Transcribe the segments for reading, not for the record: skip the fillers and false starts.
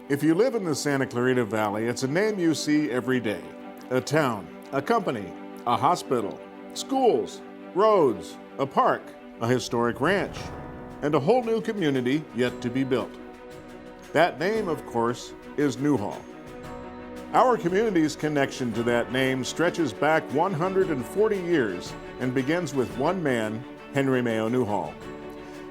If you live in the Santa Clarita Valley, it's a name you see every day. A town, a company, a hospital, schools, roads, a park, a historic ranch, and a whole new community yet to be built. That name, of course, is Newhall. Our community's connection to that name stretches back 140 years and begins with one man, Henry Mayo Newhall.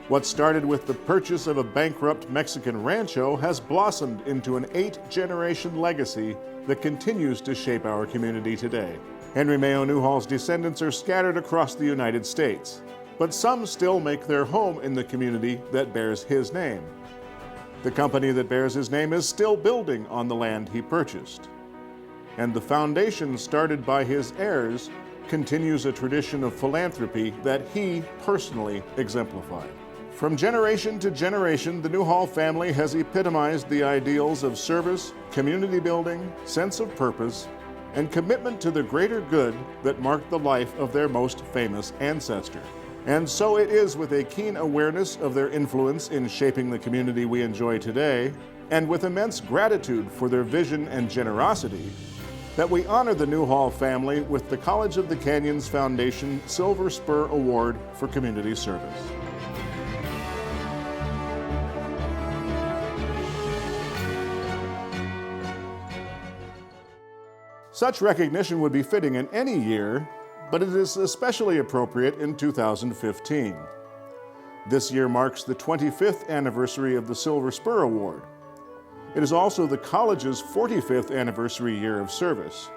What started with the purchase of a bankrupt Mexican rancho has blossomed into an 8-generation legacy that continues to shape our community today. Henry Mayo Newhall's descendants are scattered across the United States, but some still make their home in the community that bears his name. The company that bears his name is still building on the land he purchased. And the foundation started by his heirs continues a tradition of philanthropy that he personally exemplified. From generation to generation, the Newhall family has epitomized the ideals of service, community building, sense of purpose, and commitment to the greater good that marked the life of their most famous ancestor. And so it is with a keen awareness of their influence in shaping the community we enjoy today, and with immense gratitude for their vision and generosity, that we honor the Newhall family with the College of the Canyons Foundation Silver Spur Award for Community Service. Such recognition would be fitting in any year, but it is especially appropriate in 2015. This year marks the 25th anniversary of the Silver Spur Award. It is also the college's 45th anniversary year of service.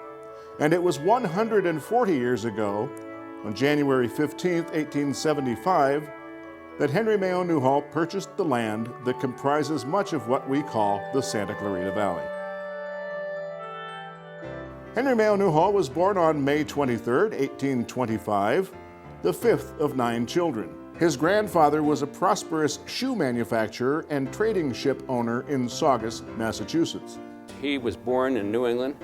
And it was 140 years ago, on January 15, 1875, that Henry Mayo Newhall purchased the land that comprises much of what we call the Santa Clarita Valley. Henry Mayo Newhall was born on May 23, 1825, the fifth of 9 children. His grandfather was a prosperous shoe manufacturer and trading ship owner in Saugus, Massachusetts. He was born in New England,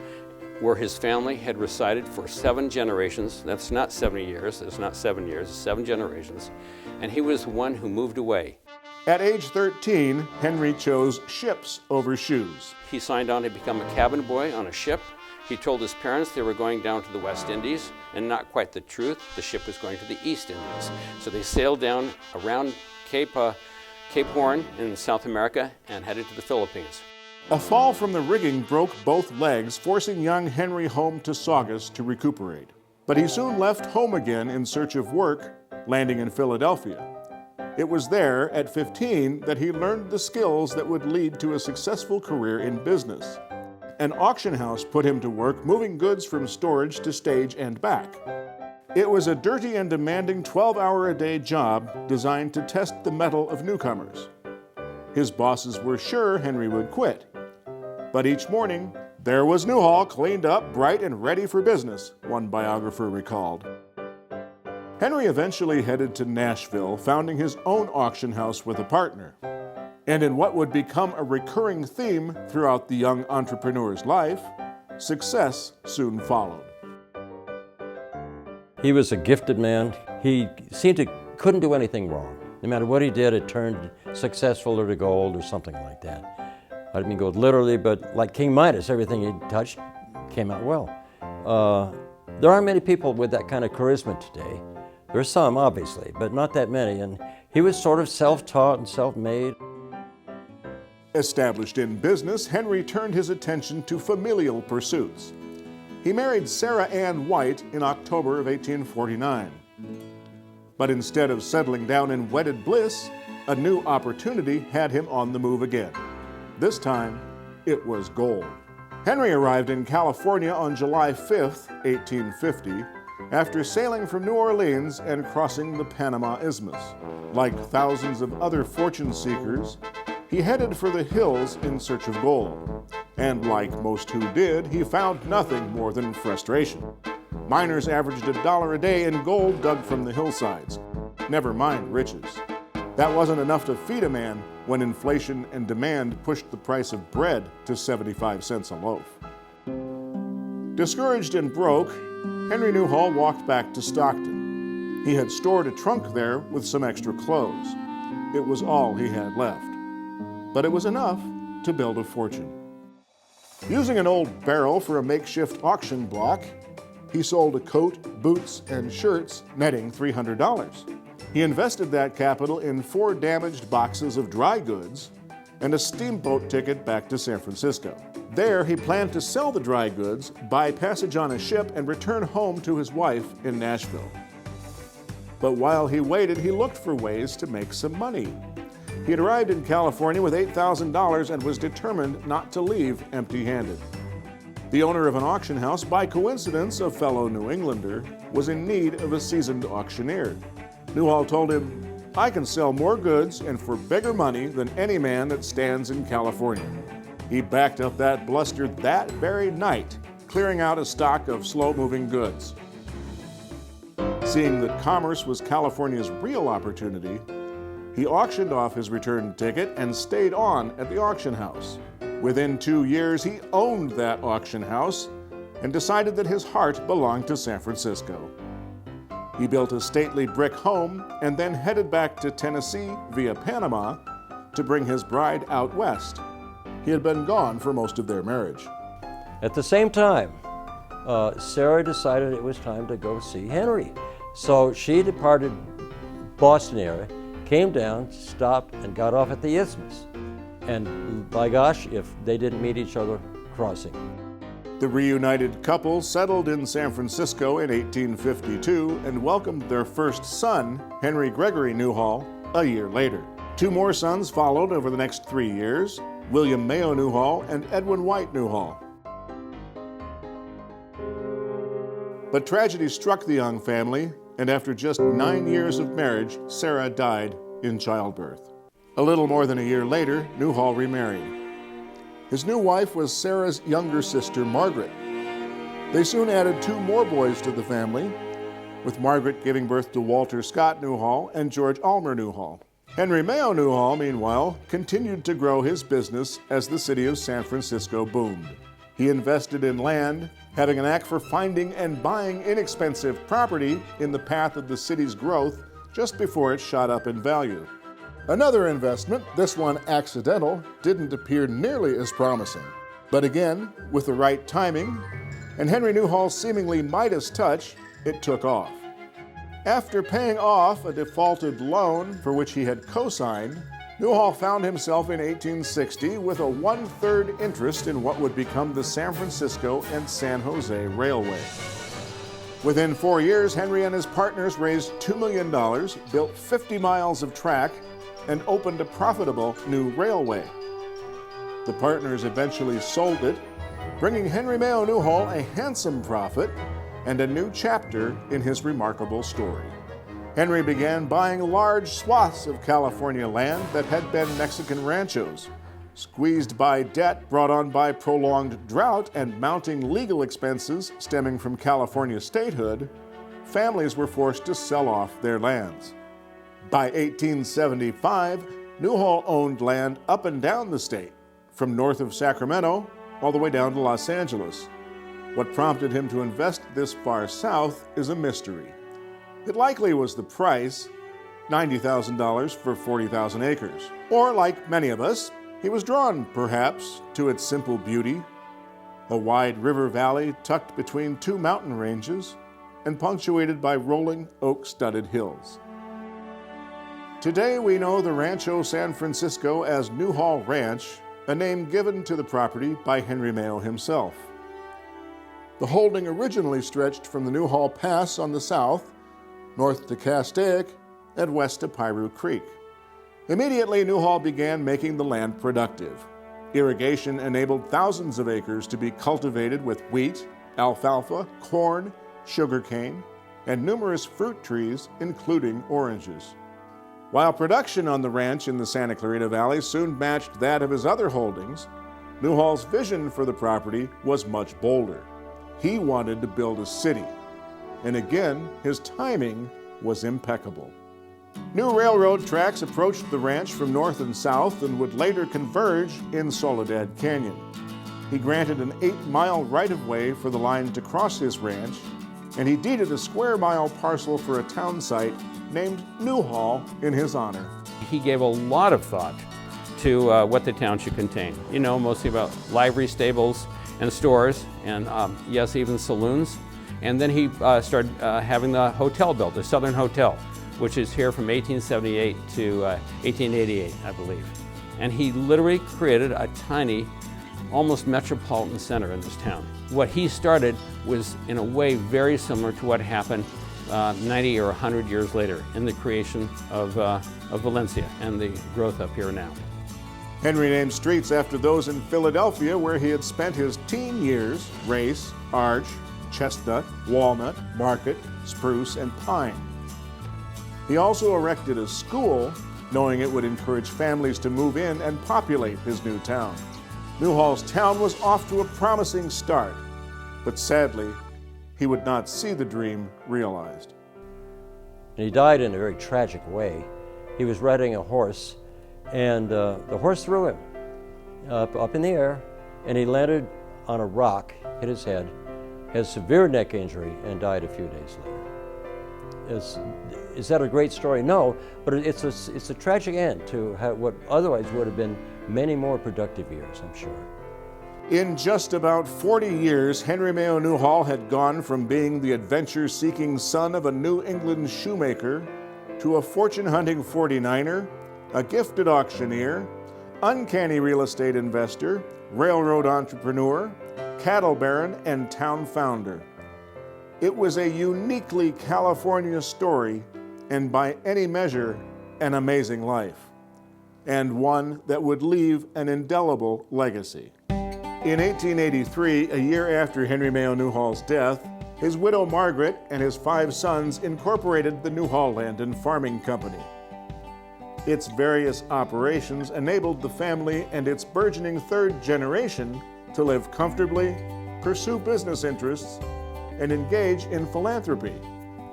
where his family had resided for 7 generations. That's not 70 years, it's not 7 years, it's 7 generations. And he was the one who moved away. At age 13, Henry chose ships over shoes. He signed on to become a cabin boy on a ship. He told his parents they were going down to the West Indies, and not quite the truth, the ship was going to the East Indies. So they sailed down around Cape Horn in South America and headed to the Philippines. A fall from the rigging broke both legs, forcing young Henry home to Saugus to recuperate. But he soon left home again in search of work, landing in Philadelphia. It was there, at 15, that he learned the skills that would lead to a successful career in business. An auction house put him to work moving goods from storage to stage and back. It was a dirty and demanding 12-hour-a-day job designed to test the mettle of newcomers. His bosses were sure Henry would quit. But each morning, there was Newhall cleaned up, bright, and ready for business, one biographer recalled. Henry eventually headed to Nashville, founding his own auction house with a partner. And in what would become a recurring theme throughout the young entrepreneur's life, success soon followed. He was a gifted man. He couldn't do anything wrong. No matter what he did, it turned successful or to gold or something like that. I didn't mean gold literally, but like King Midas, everything he touched came out well. There aren't many people with that kind of charisma today. There are some, obviously, but not that many. And he was sort of self-taught and self-made. Established in business, Henry turned his attention to familial pursuits. He married Sarah Ann White in October of 1849. But instead of settling down in wedded bliss, a new opportunity had him on the move again. This time, it was gold. Henry arrived in California on July 5, 1850, after sailing from New Orleans and crossing the Panama Isthmus. Like thousands of other fortune seekers, he headed for the hills in search of gold. And like most who did, he found nothing more than frustration. Miners averaged $1 a day in gold dug from the hillsides. Never mind riches. That wasn't enough to feed a man when inflation and demand pushed the price of bread to 75 cents a loaf. Discouraged and broke, Henry Newhall walked back to Stockton. He had stored a trunk there with some extra clothes. It was all he had left. But it was enough to build a fortune. Using an old barrel for a makeshift auction block, he sold a coat, boots, and shirts, netting $300. He invested that capital in 4 damaged boxes of dry goods and a steamboat ticket back to San Francisco. There, he planned to sell the dry goods, buy passage on a ship, and return home to his wife in Nashville. But while he waited, he looked for ways to make some money. He had arrived in California with $8,000 and was determined not to leave empty-handed. The owner of an auction house, by coincidence a fellow New Englander, was in need of a seasoned auctioneer. Newhall told him, "I can sell more goods and for bigger money than any man that stands in California." He backed up that bluster that very night, clearing out a stock of slow-moving goods. Seeing that commerce was California's real opportunity, he auctioned off his return ticket and stayed on at the auction house. Within 2 years, he owned that auction house and decided that his heart belonged to San Francisco. He built a stately brick home and then headed back to Tennessee via Panama to bring his bride out west. He had been gone for most of their marriage. At the same time, Sarah decided it was time to go see Henry. So she departed Boston area, came down, stopped, and got off at the Isthmus. And by gosh, if they didn't meet each other crossing. The reunited couple settled in San Francisco in 1852 and welcomed their first son, Henry Gregory Newhall, a year later. 2 more sons followed over the next 3 years, William Mayo Newhall and Edwin White Newhall. But tragedy struck the young family, and after just 9 years of marriage, Sarah died in childbirth. A little more than a year later, Newhall remarried. His new wife was Sarah's younger sister, Margaret. They soon added 2 more boys to the family, with Margaret giving birth to Walter Scott Newhall and George Almer Newhall. Henry Mayo Newhall, meanwhile, continued to grow his business as the city of San Francisco boomed. He invested in land, having an knack for finding and buying inexpensive property in the path of the city's growth just before it shot up in value. Another investment, this one accidental, didn't appear nearly as promising. But again, with the right timing and Henry Newhall's seemingly Midas touch, it took off. After paying off a defaulted loan for which he had co-signed, Newhall found himself in 1860 with a 1/3 interest in what would become the San Francisco and San Jose Railway. Within 4 years, Henry and his partners raised $2 million, built 50 miles of track, and opened a profitable new railway. The partners eventually sold it, bringing Henry Mayo Newhall a handsome profit and a new chapter in his remarkable story. Henry began buying large swaths of California land that had been Mexican ranchos. Squeezed by debt brought on by prolonged drought and mounting legal expenses stemming from California statehood, families were forced to sell off their lands. By 1875, Newhall owned land up and down the state, from north of Sacramento all the way down to Los Angeles. What prompted him to invest this far south is a mystery. It likely was the price, $90,000 for 40,000 acres. Or, like many of us, he was drawn, perhaps, to its simple beauty, a wide river valley tucked between 2 mountain ranges and punctuated by rolling oak-studded hills. Today we know the Rancho San Francisco as Newhall Ranch, a name given to the property by Henry Mayo himself. The holding originally stretched from the Newhall Pass on the south, north to Castaic, and west to Piru Creek. Immediately, Newhall began making the land productive. Irrigation enabled thousands of acres to be cultivated with wheat, alfalfa, corn, sugarcane, and numerous fruit trees, including oranges. While production on the ranch in the Santa Clarita Valley soon matched that of his other holdings, Newhall's vision for the property was much bolder. He wanted to build a city, and again, his timing was impeccable. New railroad tracks approached the ranch from north and south and would later converge in Soledad Canyon. He granted an 8-mile right-of-way for the line to cross his ranch, and he deeded a square-mile parcel for a town site named Newhall in his honor. He gave a lot of thought to what the town should contain. You know, mostly about livery stables and stores, and yes, even saloons. And then he started having the hotel built, the Southern Hotel, which is here from 1878 to 1888, I believe. And he literally created a tiny, almost metropolitan center in this town. What he started was, in a way, very similar to what happened 90 or 100 years later in the creation of Valencia and the growth up here now. Henry named streets after those in Philadelphia where he had spent his teen years: Race, Arch, Chestnut, Walnut, Market, Spruce, and Pine. He also erected a school, knowing it would encourage families to move in and populate his new town. Newhall's town was off to a promising start, but sadly, he would not see the dream realized. And he died in a very tragic way. He was riding a horse, and the horse threw him up in the air, and he landed on a rock, hit his head, had a severe neck injury, and died a few days later. Is that a great story? No, but it's a tragic end to what otherwise would have been many more productive years, I'm sure. In just about 40 years, Henry Mayo Newhall had gone from being the adventure-seeking son of a New England shoemaker to a fortune-hunting 49er, a gifted auctioneer, uncanny real estate investor, railroad entrepreneur, cattle baron, and town founder. It was a uniquely California story, and by any measure, an amazing life, and one that would leave an indelible legacy. In 1883, a year after Henry Mayo Newhall's death, his widow Margaret and his 5 sons incorporated the Newhall Land and Farming Company. Its various operations enabled the family and its burgeoning 3rd generation to live comfortably, pursue business interests, and engage in philanthropy.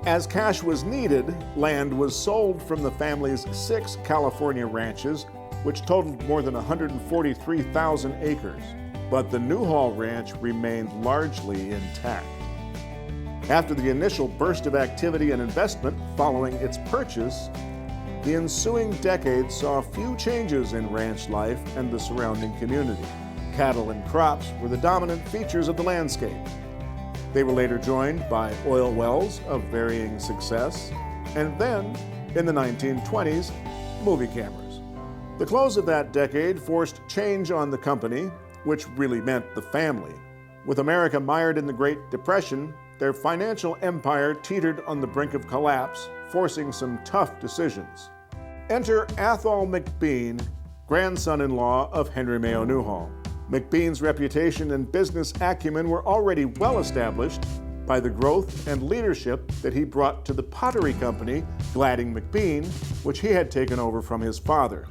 As cash was needed, land was sold from the family's 6 California ranches, which totaled more than 143,000 acres. But the Newhall Ranch remained largely intact. After the initial burst of activity and investment following its purchase, the ensuing decade saw few changes in ranch life and the surrounding community. Cattle and crops were the dominant features of the landscape. They were later joined by oil wells of varying success, and then, in the 1920s, movie cameras. The close of that decade forced change on the company, which really meant the family. With America mired in the Great Depression, their financial empire teetered on the brink of collapse, forcing some tough decisions. Enter Athol McBean, grandson-in-law of Henry Mayo Newhall. McBean's reputation and business acumen were already well established by the growth and leadership that he brought to the pottery company, Gladding McBean, which he had taken over from his father.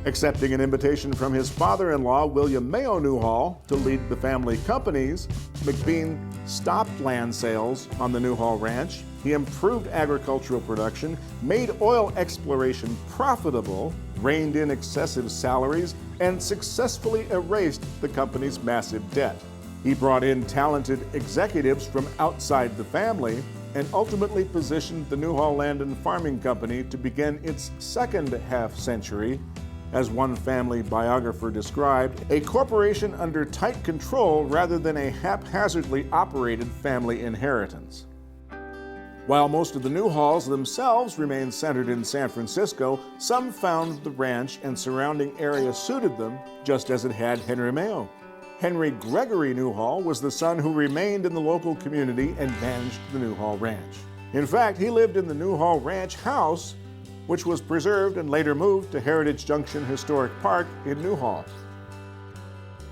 Accepting an invitation from his father-in-law, William Mayo Newhall, to lead the family companies, McBean stopped land sales on the Newhall Ranch. He improved agricultural production, made oil exploration profitable, reined in excessive salaries, and successfully erased the company's massive debt. He brought in talented executives from outside the family and ultimately positioned the Newhall Land and Farming Company to begin its 2nd half-century, as one family biographer described, a corporation under tight control rather than a haphazardly operated family inheritance. While most of the Newhalls themselves remained centered in San Francisco, some found the ranch and surrounding area suited them, just as it had Henry Mayo. Henry Gregory Newhall was the son who remained in the local community and managed the Newhall Ranch. In fact, he lived in the Newhall Ranch house, which was preserved and later moved to Heritage Junction Historic Park in Newhall.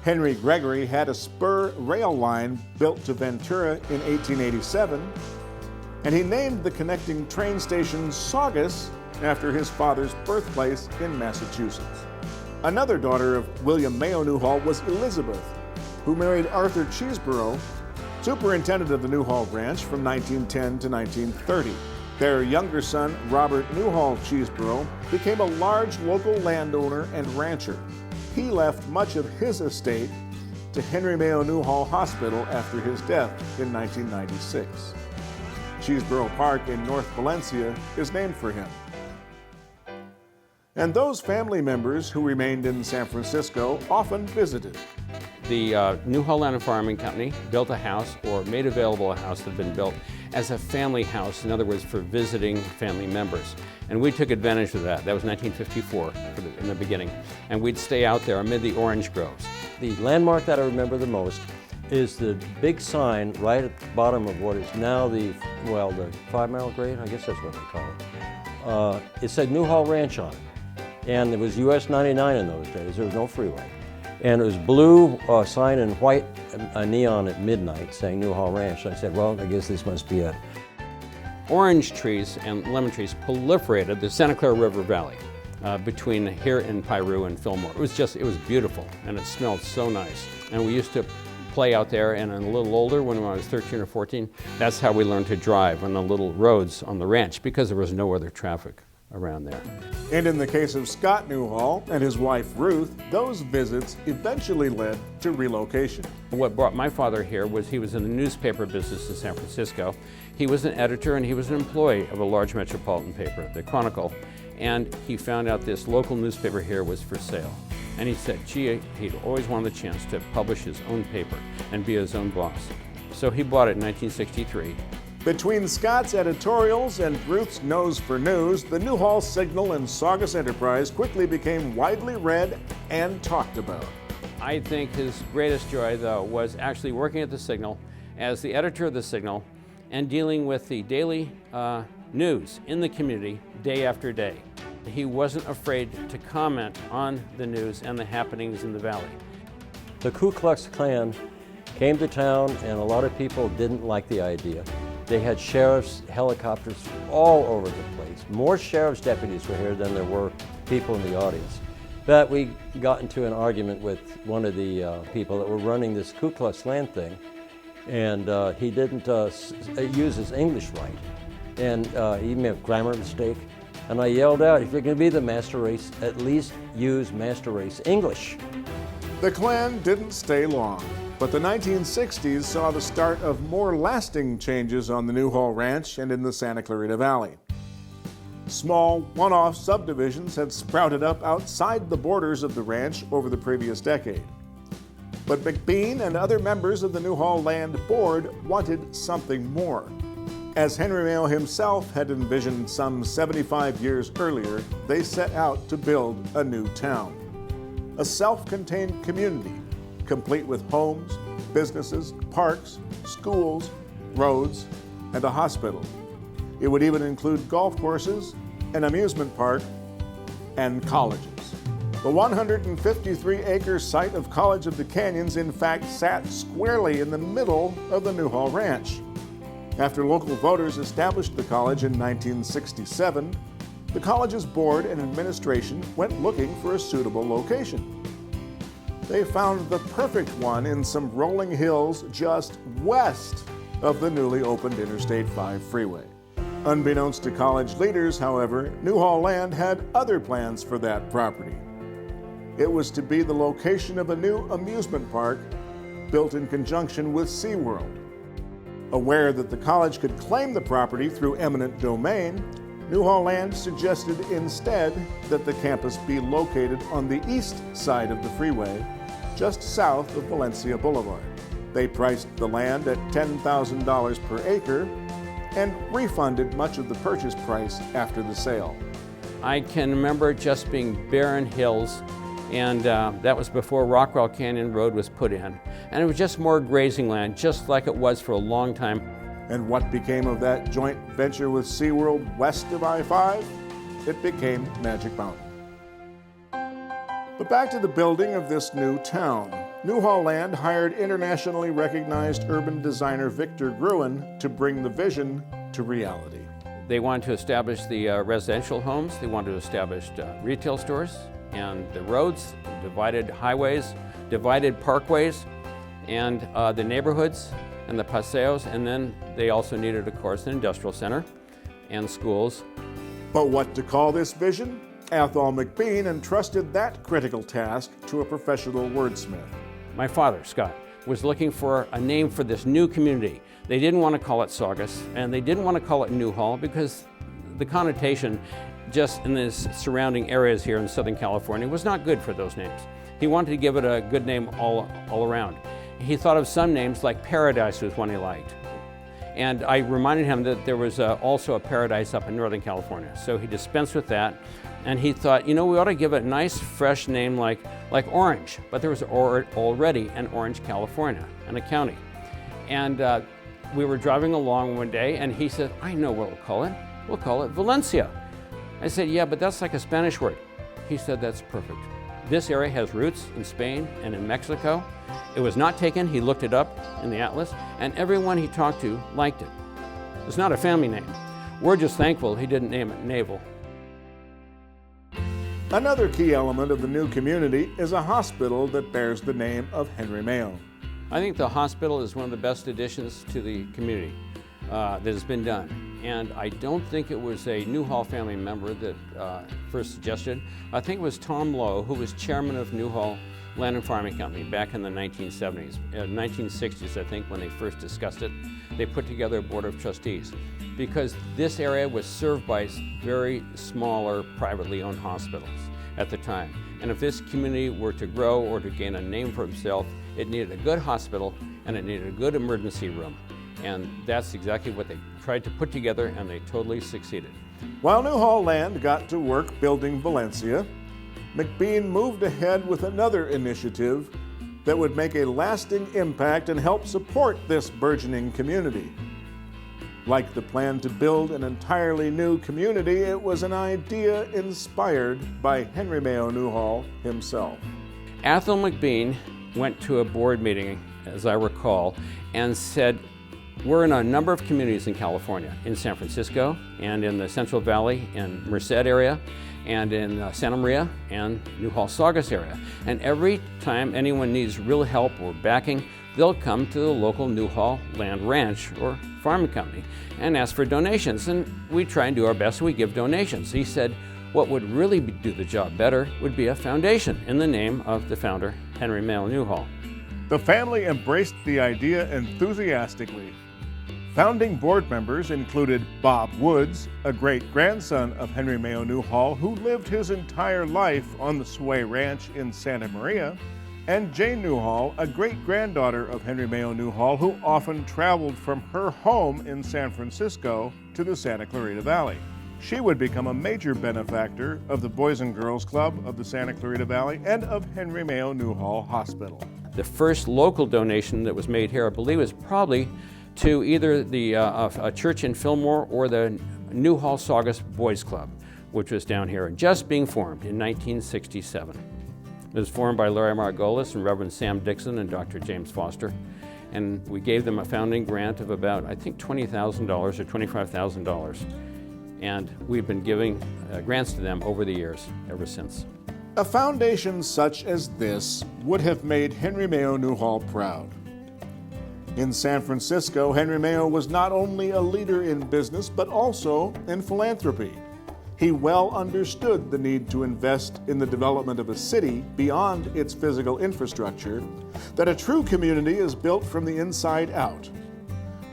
Henry Gregory had a spur rail line built to Ventura in 1887, and he named the connecting train station Saugus after his father's birthplace in Massachusetts. Another daughter of William Mayo Newhall was Elizabeth, who married Arthur Cheeseborough, superintendent of the Newhall Ranch from 1910 to 1930. Their younger son, Robert Newhall Cheeseborough, became a large local landowner and rancher. He left much of his estate to Henry Mayo Newhall Hospital after his death in 1996. Cheeseborough Park in North Valencia is named for him. And those family members who remained in San Francisco often visited. The Newhall Land and Farming Company built a house, or made available a house that had been built as a family house, in other words, for visiting family members. And we took advantage of that. That was 1954 in the beginning. And we'd stay out there amid the orange groves. The landmark that I remember the most is the big sign right at the bottom of what is now the 5-mile grade, I guess that's what they call it. It said Newhall Ranch on it. And it was US 99 in those days. There was no freeway. And it was blue sign and white neon at midnight saying Newhall Ranch. So I said, well, I guess this must be it. Orange trees and lemon trees proliferated the Santa Clarita River Valley between here in Piru and Fillmore. It was beautiful, and it smelled so nice. And we used to play out there, and a little older, when I was 13 or 14, that's how we learned to drive on the little roads on the ranch, because there was no other traffic around there. And in the case of Scott Newhall and his wife Ruth, those visits eventually led to relocation. What brought my father here was he was in the newspaper business in San Francisco. He was an editor and he was an employee of a large metropolitan paper, the Chronicle, and he found out this local newspaper here was for sale. And he said, gee, he'd always wanted the chance to publish his own paper and be his own boss. So he bought it in 1963. Between Scott's editorials and Ruth's nose for news, the Newhall Signal and Saugus Enterprise quickly became widely read and talked about. I think his greatest joy, though, was actually working at the Signal as the editor of the Signal and dealing with the daily news in the community day after day. He wasn't afraid to comment on the news and the happenings in the valley. The Ku Klux Klan came to town, and a lot of people didn't like the idea. They had sheriffs, helicopters all over the place. More sheriff's deputies were here than there were people in the audience. But we got into an argument with one of the people that were running this Ku Klux Klan thing, and he didn't use his English right, and he made a grammar mistake. And I yelled out, if you're going to be the master race, at least use master race English. The Klan didn't stay long, but the 1960s saw the start of more lasting changes on the Newhall Ranch and in the Santa Clarita Valley. Small, one-off subdivisions had sprouted up outside the borders of the ranch over the previous decade. But McBean and other members of the Newhall Land Board wanted something more. As Henry Mayo himself had envisioned some 75 years earlier, they set out to build a new town. A self-contained community, complete with homes, businesses, parks, schools, roads, and a hospital. It would even include golf courses, an amusement park, and colleges. The 153-acre site of College of the Canyons, in fact, sat squarely in the middle of the Newhall Ranch. After local voters established the college in 1967, the college's board and administration went looking for a suitable location. They found the perfect one in some rolling hills just west of the newly opened Interstate 5 freeway. Unbeknownst to college leaders, however, Newhall Land had other plans for that property. It was to be the location of a new amusement park built in conjunction with SeaWorld. Aware that the college could claim the property through eminent domain, Newhall Land suggested instead that the campus be located on the east side of the freeway, just south of Valencia Boulevard. They priced the land at $10,000 per acre and refunded much of the purchase price after the sale. I can remember just being barren hills, and that was before Rockwell Canyon Road was put in. And it was just more grazing land, just like it was for a long time. And what became of that joint venture with SeaWorld west of I-5? It became Magic Mountain. But back to the building of this new town. Newhall Land hired internationally recognized urban designer Victor Gruen to bring the vision to reality. They wanted to establish the residential homes, they wanted to establish retail stores, and the roads, divided highways, divided parkways, and the neighborhoods and the paseos, and then they also needed, of course, an industrial center and schools. But what to call this vision? Athol McBean entrusted that critical task to a professional wordsmith. My father, Scott, was looking for a name for this new community. They didn't want to call it Saugus, and they didn't want to call it Newhall because the connotation just in the surrounding areas here in Southern California was not good for those names. He wanted to give it a good name all around. He thought of some names, like Paradise was one he liked. And I reminded him that there was also a Paradise up in Northern California. So he dispensed with that. And he thought, we ought to give it a nice, fresh name like Orange. But there was already an Orange, California, and a county. And we were driving along one day, and he said, I know what we'll call it. We'll call it Valencia. I said, yeah, but that's like a Spanish word. He said, that's perfect. This area has roots in Spain and in Mexico. It was not taken. He looked it up in the atlas, and everyone he talked to liked it. It's not a family name. We're just thankful he didn't name it Naval. Another key element of the new community is a hospital that bears the name of Henry Mayo. I think the hospital is one of the best additions to the community that has been done. And I don't think it was a Newhall family member that first suggested. I think it was Tom Lowe, who was chairman of Newhall Land and Farming Company back in the 1970s. 1960s, I think, when they first discussed it, they put together a board of trustees because this area was served by very smaller privately owned hospitals at the time. And if this community were to grow or to gain a name for itself, it needed a good hospital and it needed a good emergency room. And that's exactly what they tried to put together, and they totally succeeded. While Newhall Land got to work building Valencia, McBean moved ahead with another initiative that would make a lasting impact and help support this burgeoning community. Like the plan to build an entirely new community, it was an idea inspired by Henry Mayo Newhall himself. Athol McBean went to a board meeting, as I recall, and said, we're in a number of communities in California, in San Francisco, and in the Central Valley and Merced area, and in Santa Maria and Newhall Saugus area. And every time anyone needs real help or backing, they'll come to the local Newhall Land Ranch or farming company and ask for donations. And we try and do our best, we give donations. He said what would really do the job better would be a foundation in the name of the founder, Henry Mayo Newhall. The family embraced the idea enthusiastically. Founding board members included Bob Woods, a great-grandson of Henry Mayo Newhall who lived his entire life on the Sway Ranch in Santa Maria, and Jane Newhall, a great-granddaughter of Henry Mayo Newhall who often traveled from her home in San Francisco to the Santa Clarita Valley. She would become a major benefactor of the Boys and Girls Club of the Santa Clarita Valley and of Henry Mayo Newhall Hospital. The first local donation that was made here, I believe, was probably to either a church in Fillmore or the Newhall Saugus Boys Club, which was down here and just being formed in 1967. It was formed by Larry Margolis and Reverend Sam Dixon and Dr. James Foster. And we gave them a founding grant of about, I think, $20,000 or $25,000. And we've been giving grants to them over the years, ever since. A foundation such as this would have made Henry Mayo Newhall proud. In San Francisco, Henry Mayo was not only a leader in business, but also in philanthropy. He well understood the need to invest in the development of a city beyond its physical infrastructure, that a true community is built from the inside out.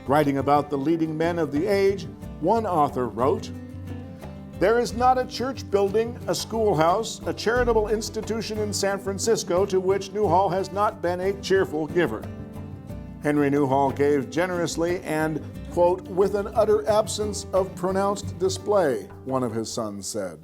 Writing about the leading men of the age, one author wrote, "There is not a church building, a schoolhouse, a charitable institution in San Francisco to which Newhall has not been a cheerful giver." Henry Newhall gave generously and, quote, "with an utter absence of pronounced display," one of his sons said.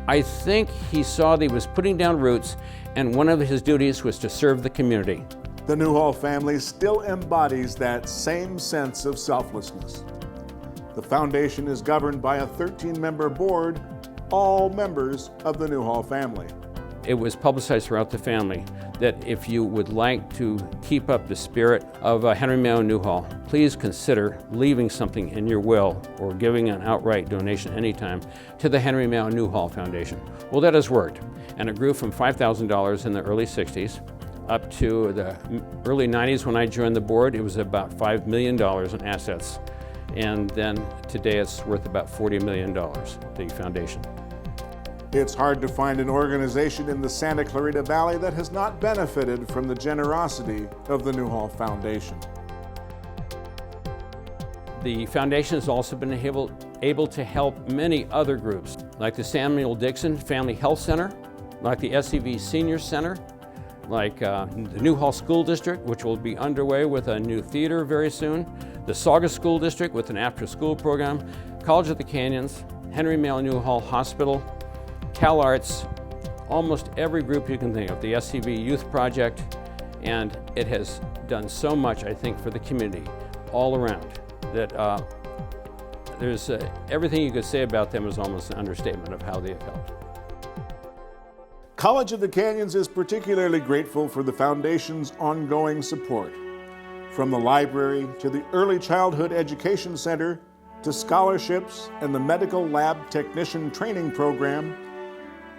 I think he saw that he was putting down roots, and one of his duties was to serve the community. The Newhall family still embodies that same sense of selflessness. The foundation is governed by a 13-member board, all members of the Newhall family. It was publicized throughout the family that if you would like to keep up the spirit of Henry Mayo Newhall, please consider leaving something in your will or giving an outright donation anytime to the Henry Mayo Newhall Foundation. Well, that has worked, and it grew from $5,000 in the early 60s up to the early 90s when I joined the board. It was about $5 million in assets, and then today it's worth about $40 million, the foundation. It's hard to find an organization in the Santa Clarita Valley that has not benefited from the generosity of the Newhall Foundation. The foundation has also been able to help many other groups. like the Samuel Dixon Family Health Center, like the SCV Senior Center, like the Newhall School District, which will be underway with a new theater very soon, the Saugus School District with an after-school program, College of the Canyons, Mayo Newhall Hospital, CalArts, almost every group you can think of, the SCV Youth Project, and it has done so much, I think, for the community all around that there's everything you could say about them is almost an understatement of how they have helped. College of the Canyons is particularly grateful for the Foundation's ongoing support. From the library to the Early Childhood Education Center to scholarships and the Medical Lab Technician Training Program,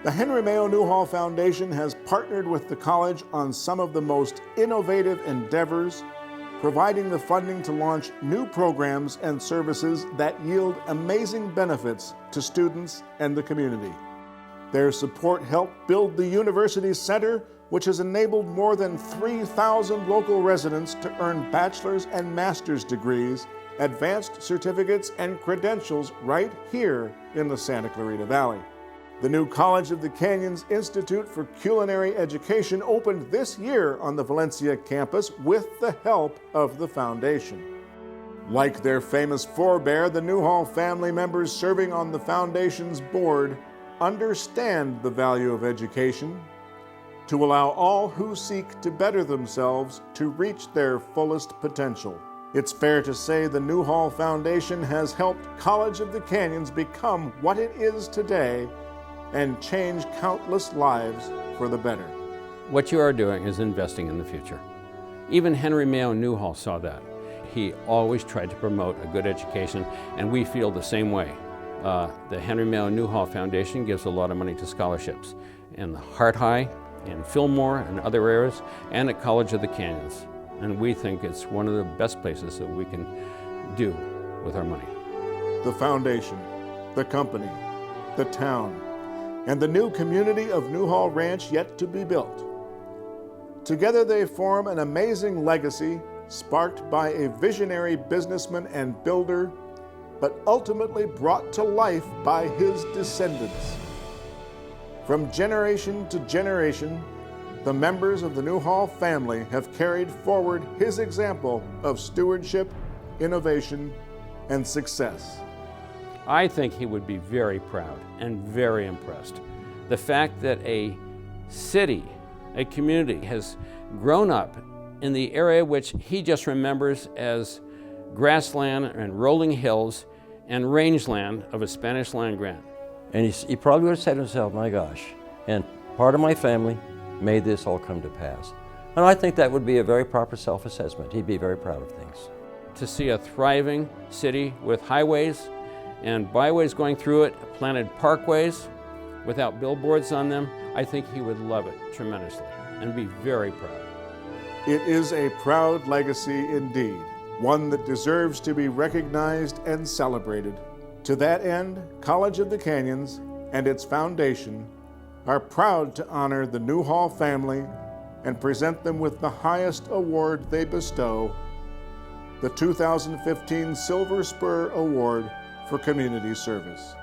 the Mayo Newhall Foundation has partnered with the college on some of the most innovative endeavors, providing the funding to launch new programs and services that yield amazing benefits to students and the community. Their support helped build the University Center, which has enabled more than 3,000 local residents to earn bachelor's and master's degrees, advanced certificates, and credentials right here in the Santa Clarita Valley. The new College of the Canyons Institute for Culinary Education opened this year on the Valencia campus with the help of the Foundation. Like their famous forebear, the Newhall family members serving on the Foundation's board understand the value of education to allow all who seek to better themselves to reach their fullest potential. It's fair to say the Newhall Foundation has helped College of the Canyons become what it is today and change countless lives for the better. What you are doing is investing in the future. Even Mayo Newhall saw that. He always tried to promote a good education, and we feel the same way. The Mayo Newhall Foundation gives a lot of money to scholarships in the Hart High, in Fillmore, and other areas, and at College of the Canyons. And we think it's one of the best places that we can do with our money. The Foundation, the company, the town, and the new community of Newhall Ranch yet to be built. Together they form an amazing legacy sparked by a visionary businessman and builder, but ultimately brought to life by his descendants. From generation to generation, the members of the Newhall family have carried forward his example of stewardship, innovation, and success. I think he would be very proud and very impressed. The fact that a city, a community, has grown up in the area which he just remembers as grassland and rolling hills and rangeland of a Spanish land grant. And he probably would have said to himself, my gosh, and part of my family made this all come to pass. And I think that would be a very proper self-assessment. He'd be very proud of things. To see a thriving city with highways and byways going through it, planted parkways without billboards on them, I think he would love it tremendously and be very proud. It is a proud legacy indeed, one that deserves to be recognized and celebrated. To that end, College of the Canyons and its foundation are proud to honor the Newhall family and present them with the highest award they bestow, the 2015 Silver Spur Award for Community Service.